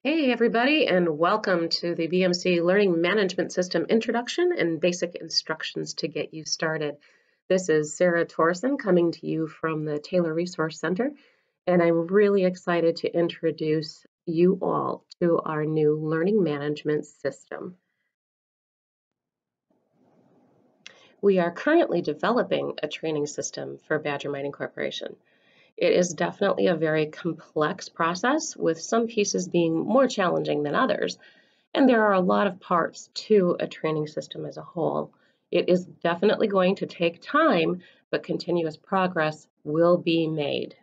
Hey everybody, and welcome to the BMC Learning Management System Introduction and Basic Instructions to Get You Started. This is Sarah Torsen coming to you from the Taylor Resource Center, and I'm really excited to introduce you all to our new learning management system. We are currently developing a training system for Badger Mining Corporation. It is definitely a very complex process, with some pieces being more challenging than others. And there are a lot of parts to a training system as a whole. It is definitely going to take time, but continuous progress will be made.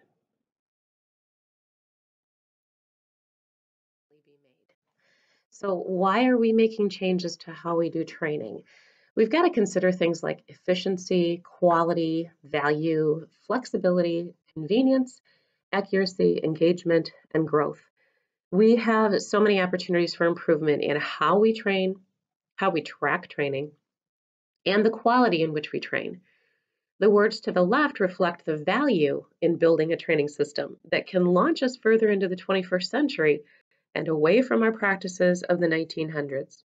So why are we making changes to how we do training? We've got to consider things like efficiency, quality, value, flexibility, convenience, accuracy, engagement, and growth. We have so many opportunities for improvement in how we train, how we track training, and the quality in which we train. The words to the left reflect the value in building a training system that can launch us further into the 21st century and away from our practices of the 1900s.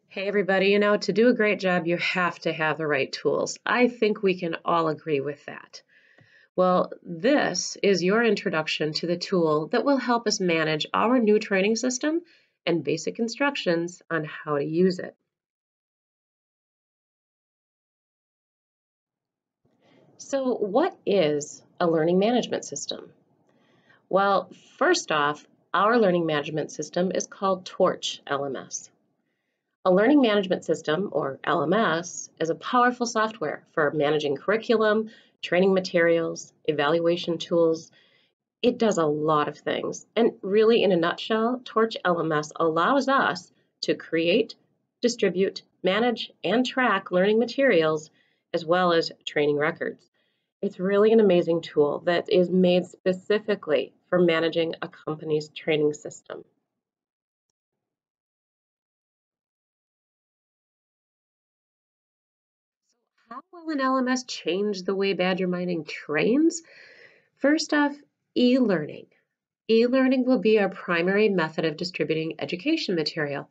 Hey everybody, to do a great job, you have to have the right tools. I think we can all agree with that. Well, this is your introduction to the tool that will help us manage our new training system and basic instructions on how to use it. So, what is a learning management system? Well, first off, our learning management system is called Torch LMS. A learning management system, or LMS, is a powerful software for managing curriculum, training materials, evaluation tools. It does a lot of things. And really, in a nutshell, Torch LMS allows us to create, distribute, manage, and track learning materials as well as training records. It's really an amazing tool that is made specifically for managing a company's training system. How will an LMS change the way Badger Mining trains? First off, e-learning. E-learning will be our primary method of distributing education material.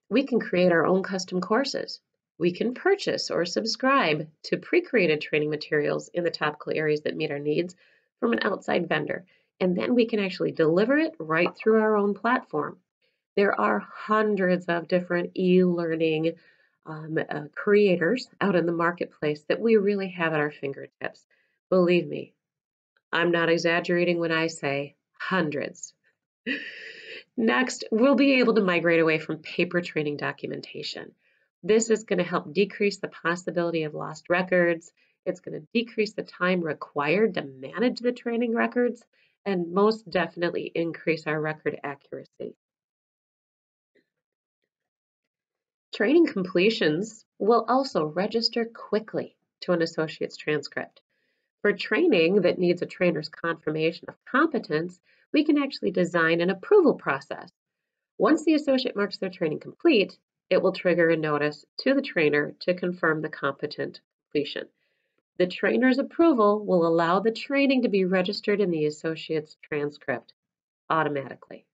We can create our own custom courses. We can purchase or subscribe to pre-created training materials in the topical areas that meet our needs from an outside vendor. And then we can actually deliver it right through our own platform. There are hundreds of different e-learning creators out in the marketplace that we really have at our fingertips. Believe me, I'm not exaggerating when I say hundreds. Next, we'll be able to migrate away from paper training documentation. This is going to help decrease the possibility of lost records. It's going to decrease the time required to manage the training records, and most definitely increase our record accuracy. Training completions will also register quickly to an associate's transcript. For training that needs a trainer's confirmation of competence, we can actually design an approval process. Once the associate marks their training complete, it will trigger a notice to the trainer to confirm the competent completion. The trainer's approval will allow the training to be registered in the associate's transcript automatically.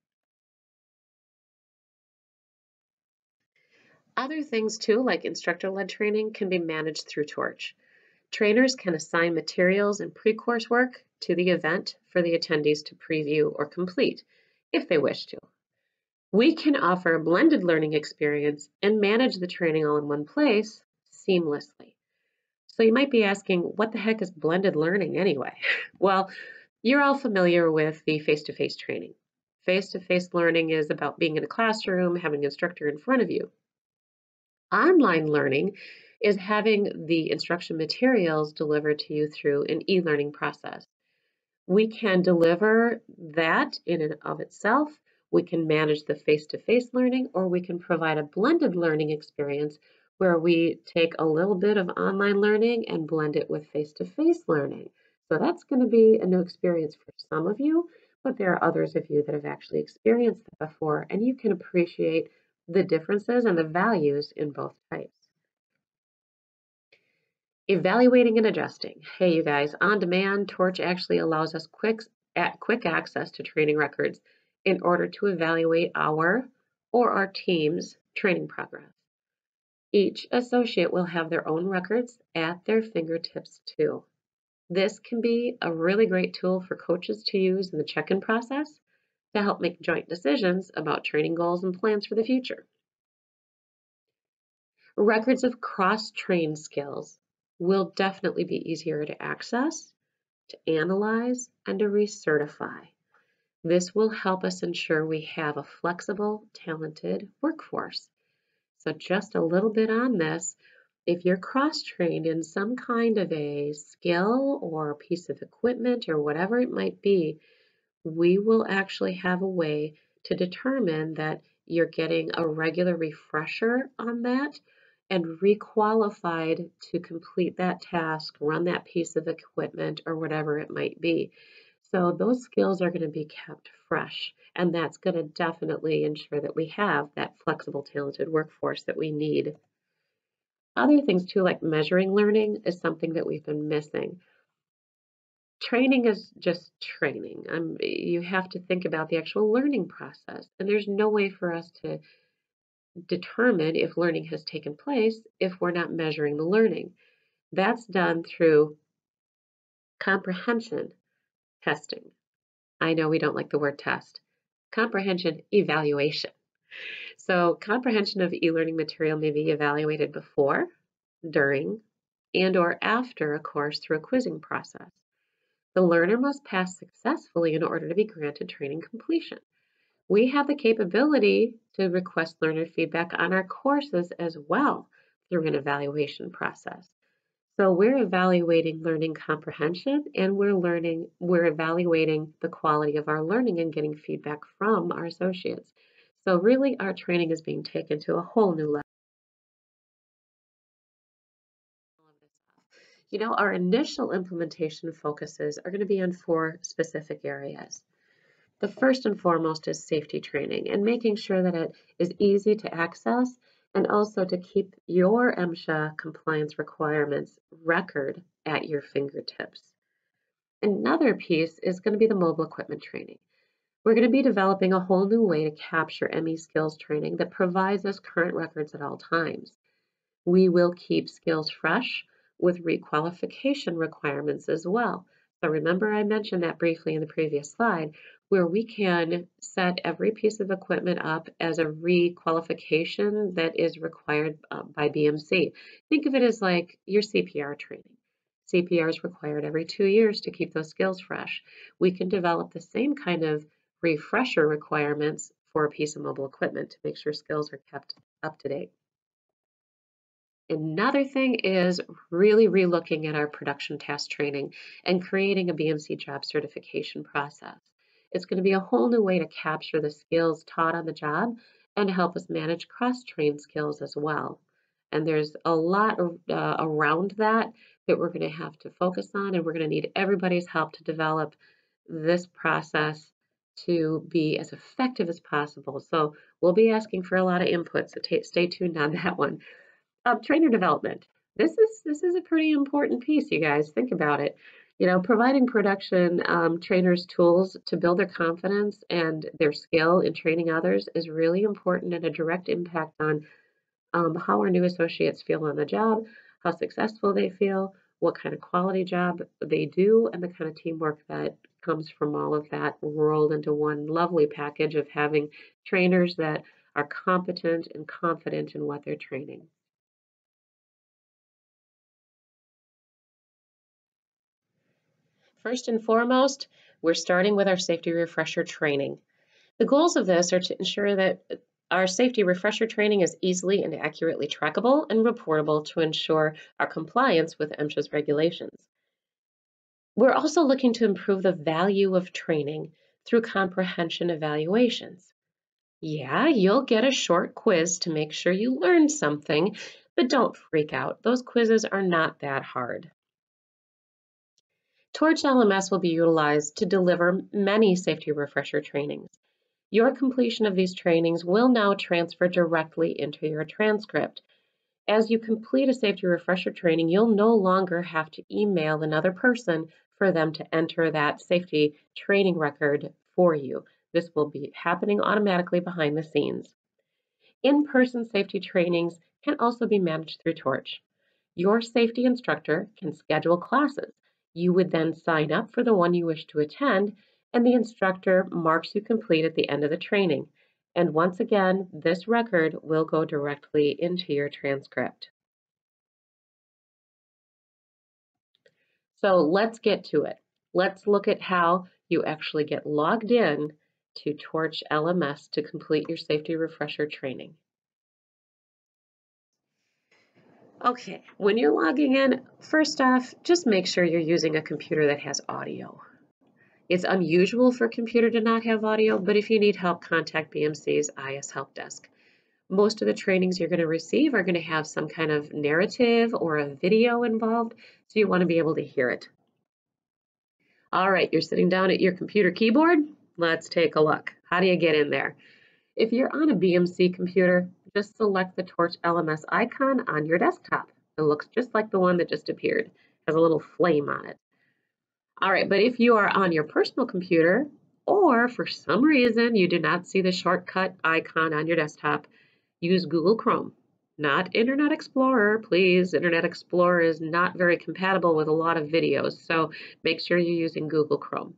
Other things too, like instructor-led training, can be managed through Torch. Trainers can assign materials and pre-course work to the event for the attendees to preview or complete, if they wish to. We can offer a blended learning experience and manage the training all in one place seamlessly. So you might be asking, what the heck is blended learning anyway? Well, you're all familiar with the face-to-face training. Face-to-face learning is about being in a classroom, having an instructor in front of you. Online learning is having the instruction materials delivered to you through an e-learning process. We can deliver that in and of itself. We can manage the face-to-face learning, or we can provide a blended learning experience where we take a little bit of online learning and blend it with face-to-face learning. So that's going to be a new experience for some of you, but there are others of you that have actually experienced that before, and you can appreciate the differences and the values in both types. Evaluating and adjusting. Hey, you guys, on demand, Torch actually allows us quick access to training records in order to evaluate our or our team's training progress. Each associate will have their own records at their fingertips too. This can be a really great tool for coaches to use in the check-in process to help make joint decisions about training goals and plans for the future. Records of cross-trained skills will definitely be easier to access, to analyze, and to recertify. This will help us ensure we have a flexible, talented workforce. So just a little bit on this. If you're cross-trained in some kind of a skill or piece of equipment or whatever it might be, we will actually have a way to determine that you're getting a regular refresher on that and requalified to complete that task, run that piece of equipment, or whatever it might be. So those skills are going to be kept fresh, and that's going to definitely ensure that we have that flexible, talented workforce that we need. Other things too, like measuring learning, is something that we've been missing. Training is just training. You have to think about the actual learning process, and there's no way for us to determine if learning has taken place if we're not measuring the learning. That's done through comprehension testing. I know we don't like the word test. Comprehension evaluation. So comprehension of e-learning material may be evaluated before, during, and or after a course through a quizzing process. The learner must pass successfully in order to be granted training completion. We have the capability to request learner feedback on our courses as well through an evaluation process. So we're evaluating learning comprehension, and we're evaluating the quality of our learning and getting feedback from our associates. So really our training is being taken to a whole new level. Our initial implementation focuses are going to be on 4 specific areas. The first and foremost is safety training and making sure that it is easy to access and also to keep your MSHA compliance requirements record at your fingertips. Another piece is going to be the mobile equipment training. We're going to be developing a whole new way to capture ME skills training that provides us current records at all times. We will keep skills fresh with requalification requirements as well. So remember I mentioned that briefly in the previous slide, where we can set every piece of equipment up as a requalification that is required by BMC. Think of it as like your CPR training. CPR is required every 2 years to keep those skills fresh. We can develop the same kind of refresher requirements for a piece of mobile equipment to make sure skills are kept up to date. Another thing is really relooking at our production task training and creating a BMC job certification process. It's going to be a whole new way to capture the skills taught on the job and help us manage cross-trained skills as well. And there's a lot around that we're going to have to focus on, and we're going to need everybody's help to develop this process to be as effective as possible. So we'll be asking for a lot of input, so stay tuned on that one. Trainer development. This is a pretty important piece, you guys. Think about it. Providing production trainers tools to build their confidence and their skill in training others is really important and a direct impact on how our new associates feel on the job, how successful they feel, what kind of quality job they do, and the kind of teamwork that comes from all of that rolled into one lovely package of having trainers that are competent and confident in what they're training. First and foremost, we're starting with our safety refresher training. The goals of this are to ensure that our safety refresher training is easily and accurately trackable and reportable to ensure our compliance with MSHA's regulations. We're also looking to improve the value of training through comprehension evaluations. Yeah, you'll get a short quiz to make sure you learned something, but don't freak out. Those quizzes are not that hard. Torch LMS will be utilized to deliver many safety refresher trainings. Your completion of these trainings will now transfer directly into your transcript. As you complete a safety refresher training, you'll no longer have to email another person for them to enter that safety training record for you. This will be happening automatically behind the scenes. In-person safety trainings can also be managed through Torch. Your safety instructor can schedule classes. You would then sign up for the one you wish to attend, and the instructor marks you complete at the end of the training. And once again, this record will go directly into your transcript. So let's get to it. Let's look at how you actually get logged in to Torch LMS to complete your safety refresher training. Okay, when you're logging in, first off, just make sure you're using a computer that has audio. It's unusual for a computer to not have audio, but if you need help, contact BMC's IS Help Desk. Most of the trainings you're going to receive are going to have some kind of narrative or a video involved, so you want to be able to hear it. All right, you're sitting down at your computer keyboard. Let's take a look. How do you get in there? If you're on a BMC computer, just select the Torch LMS icon on your desktop. It looks just like the one that just appeared. It has a little flame on it. All right, but if you are on your personal computer, or for some reason you do not see the shortcut icon on your desktop, use Google Chrome, not Internet Explorer, please. Internet Explorer is not very compatible with a lot of videos, so make sure you're using Google Chrome.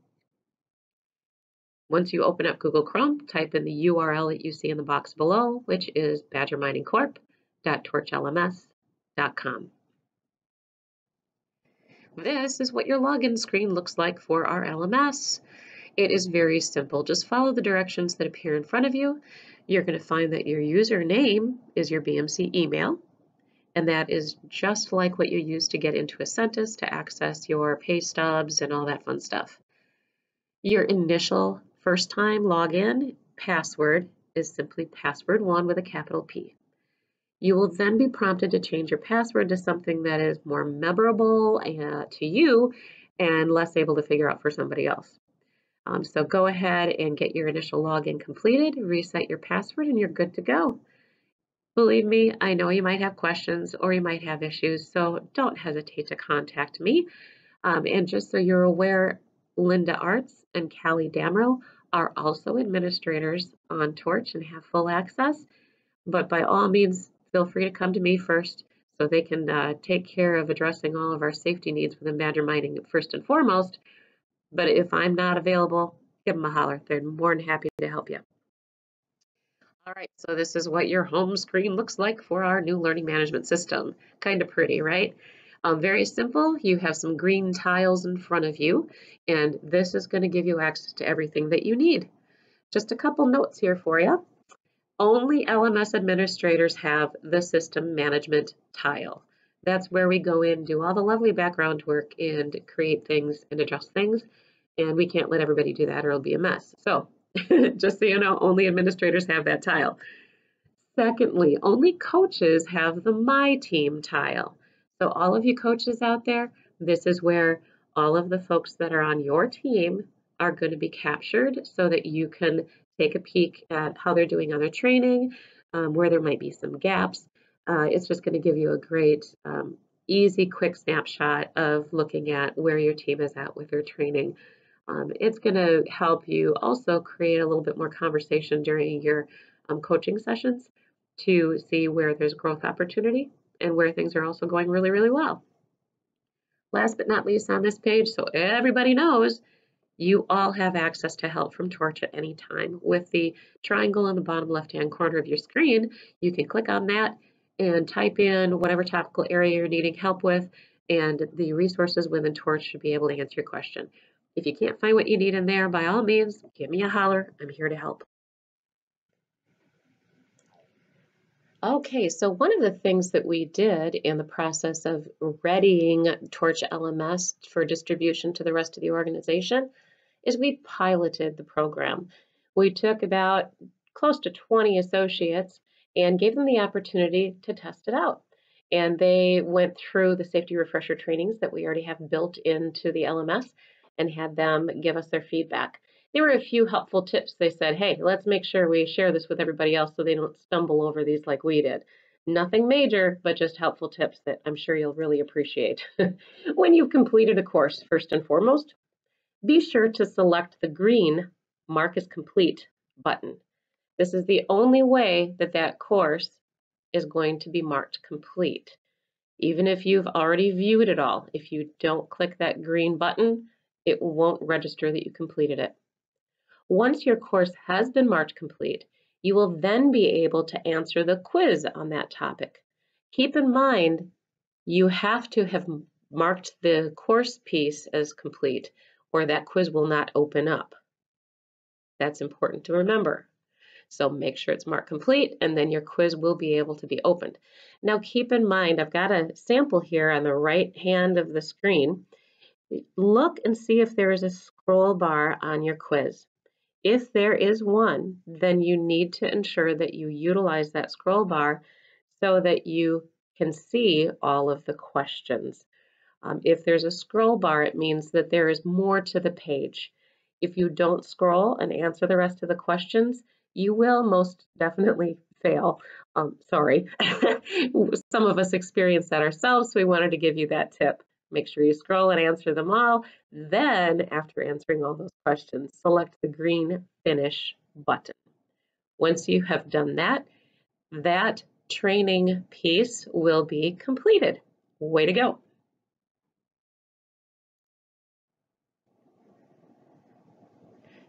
Once you open up Google Chrome, type in the URL that you see in the box below, which is badgerminingcorp.torchlms.com. This is what your login screen looks like for our LMS. It is very simple. Just follow the directions that appear in front of you. You're going to find that your username is your BMC email, and that is just like what you use to get into Ascentus to access your pay stubs and all that fun stuff. Your initial first-time login password is simply password1 with a capital P. You will then be prompted to change your password to something that is more memorable to you and less able to figure out for somebody else. So go ahead and get your initial login completed, reset your password, and you're good to go. Believe me, I know you might have questions or you might have issues, so don't hesitate to contact me. And just so you're aware, Linda Arts and Callie Damrow are also administrators on Torch and have full access. But by all means, feel free to come to me first so they can take care of addressing all of our safety needs within Badger Mining first and foremost. But if I'm not available, give them a holler. They're more than happy to help you. All right, so this is what your home screen looks like for our new learning management system. Kind of pretty, right? Very simple. You have some green tiles in front of you, and this is going to give you access to everything that you need. Just a couple notes here for you. Only LMS administrators have the system management tile. That's where we go in, do all the lovely background work, and create things and adjust things. And we can't let everybody do that or it'll be a mess. So just so you know, only administrators have that tile. Secondly, only coaches have the My Team tile. So all of you coaches out there, this is where all of the folks that are on your team are going to be captured so that you can take a peek at how they're doing on their training, where there might be some gaps. It's just going to give you a great, easy, quick snapshot of looking at where your team is at with their training. It's going to help you also create a little bit more conversation during your coaching sessions to see where there's growth opportunity and where things are also going really, really well. Last but not least on this page, so everybody knows, you all have access to help from Torch at any time. With the triangle in the bottom left-hand corner of your screen, you can click on that and type in whatever topical area you're needing help with, and the resources within Torch should be able to answer your question. If you can't find what you need in there, by all means, give me a holler. I'm here to help. Okay, so one of the things that we did in the process of readying Torch LMS for distribution to the rest of the organization is we piloted the program. We took about close to 20 associates and gave them the opportunity to test it out. And they went through the safety refresher trainings that we already have built into the LMS and had them give us their feedback. There were a few helpful tips. They said, hey, let's make sure we share this with everybody else so they don't stumble over these like we did. Nothing major, but just helpful tips that I'm sure you'll really appreciate. When you've completed a course, first and foremost, be sure to select the green Mark as complete button. This is the only way that that course is going to be marked complete. Even if you've already viewed it all, if you don't click that green button, it won't register that you completed it. Once your course has been marked complete, you will then be able to answer the quiz on that topic. Keep in mind, you have to have marked the course piece as complete, or that quiz will not open up. That's important to remember. So make sure it's marked complete, and then your quiz will be able to be opened. Now keep in mind, I've got a sample here on the right hand of the screen. Look and see if there is a scroll bar on your quiz. If there is one, then you need to ensure that you utilize that scroll bar so that you can see all of the questions. If there's a scroll bar, it means that there is more to the page. If you don't scroll and answer the rest of the questions, you will most definitely fail. Sorry. Some of us experienced that ourselves, so we wanted to give you that tip. Make sure you scroll and answer them all. Then, after answering all those questions, select the green Finish button. Once you have done that, that training piece will be completed. Way to go.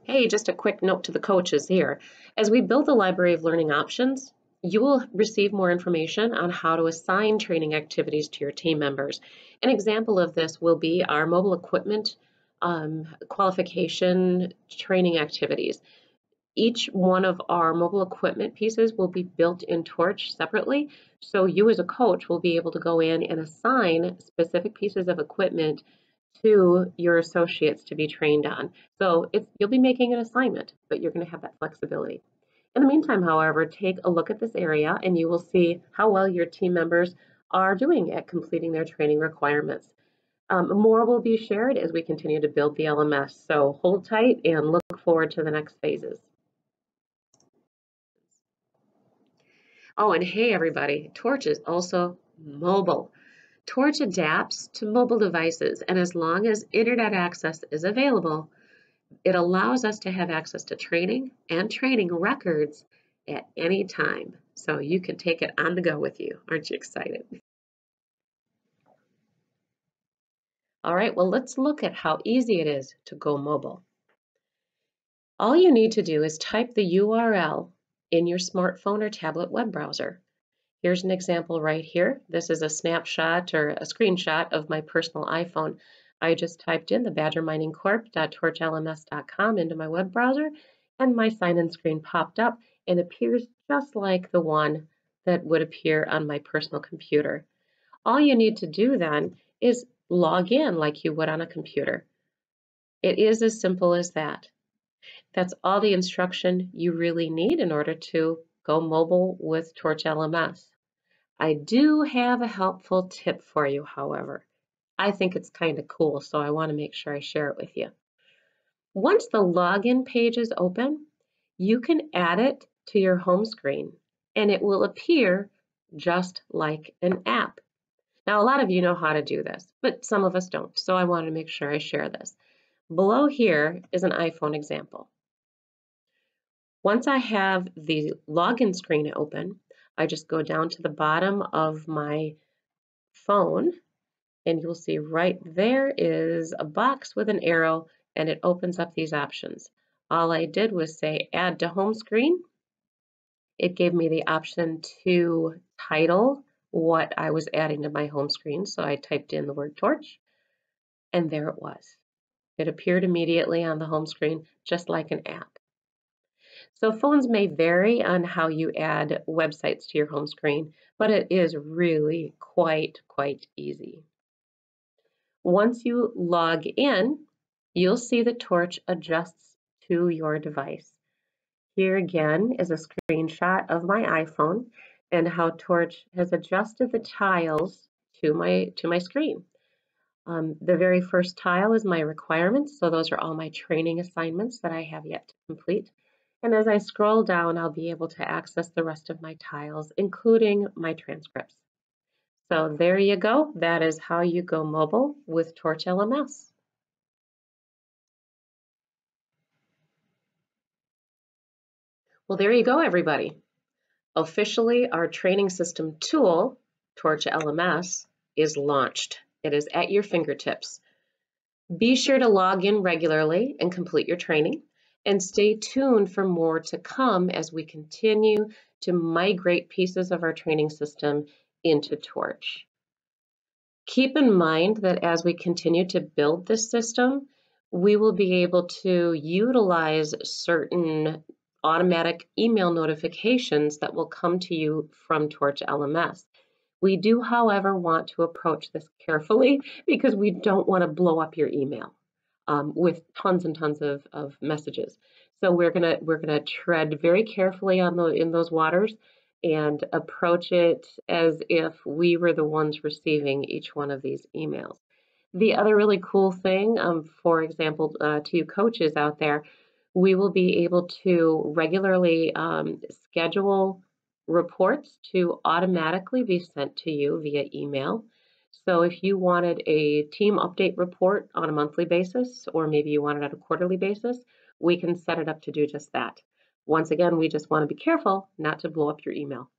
Hey, just a quick note to the coaches here. As we build the library of learning options, you will receive more information on how to assign training activities to your team members. An example of this will be our mobile equipment qualification training activities. Each one of our mobile equipment pieces will be built in Torch separately, so you as a coach will be able to go in and assign specific pieces of equipment to your associates to be trained on. So you'll be making an assignment, but you're going to have that flexibility. In the meantime, however, take a look at this area and you will see how well your team members are doing at completing their training requirements. More will be shared as we continue to build the LMS, so hold tight and look forward to the next phases. Oh, and hey everybody, Torch is also mobile. Torch adapts to mobile devices, and as long as internet access is available, it allows us to have access to training and training records at any time. So you can take it on the go with you. Aren't you excited? All right, well, let's look at how easy it is to go mobile. All you need to do is type the URL in your smartphone or tablet web browser. Here's an example right here. This is a snapshot or a screenshot of my personal iPhone. I just typed in the badgerminingcorp.torchlms.com into my web browser, and my sign-in screen popped up and appears just like the one that would appear on my personal computer. All you need to do then is log in like you would on a computer. It is as simple as that. That's all the instruction you really need in order to go mobile with Torch LMS. I do have a helpful tip for you, however. I think it's kind of cool, so I want to make sure I share it with you. Once the login page is open, you can add it to your home screen, and it will appear just like an app. Now, a lot of you know how to do this, but some of us don't, so I want to make sure I share this. Below here is an iPhone example. Once I have the login screen open, I just go down to the bottom of my phone, and you'll see right there is a box with an arrow, and it opens up these options. All I did was say add to home screen. It gave me the option to title what I was adding to my home screen, so I typed in the word Torch, and there it was. It appeared immediately on the home screen, just like an app. So phones may vary on how you add websites to your home screen, but it is really quite easy. Once you log in, you'll see the Torch adjusts to your device. Here again is a screenshot of my iPhone and how Torch has adjusted the tiles to my screen. The very first tile is my requirements, so those are all my training assignments that I have yet to complete. And as I scroll down, I'll be able to access the rest of my tiles, including my transcripts. So there you go. That is how you go mobile with Torch LMS. Well, there you go, everybody. Officially, our training system tool, Torch LMS, is launched. It is at your fingertips. Be sure to log in regularly and complete your training, and stay tuned for more to come as we continue to migrate pieces of our training system into Torch. Keep in mind that as we continue to build this system, we will be able to utilize certain automatic email notifications that will come to you from Torch LMS. We do, however, want to approach this carefully because we don't want to blow up your email with tons and tons of messages. So we're gonna tread very carefully in those waters and approach it as if we were the ones receiving each one of these emails. The other really cool thing, for example, to you coaches out there, we will be able to regularly schedule reports to automatically be sent to you via email. So if you wanted a team update report on a monthly basis, or maybe you want it on a quarterly basis, we can set it up to do just that. Once again, we just want to be careful not to blow up your email.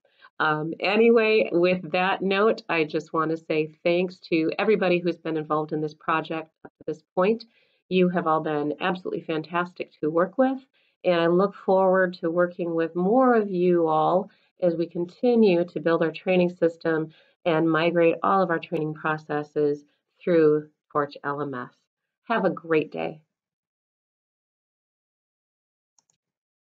Anyway, with that note, I just want to say thanks to everybody who's been involved in this project up to this point. You have all been absolutely fantastic to work with, and I look forward to working with more of you all as we continue to build our training system and migrate all of our training processes through Torch LMS. Have a great day.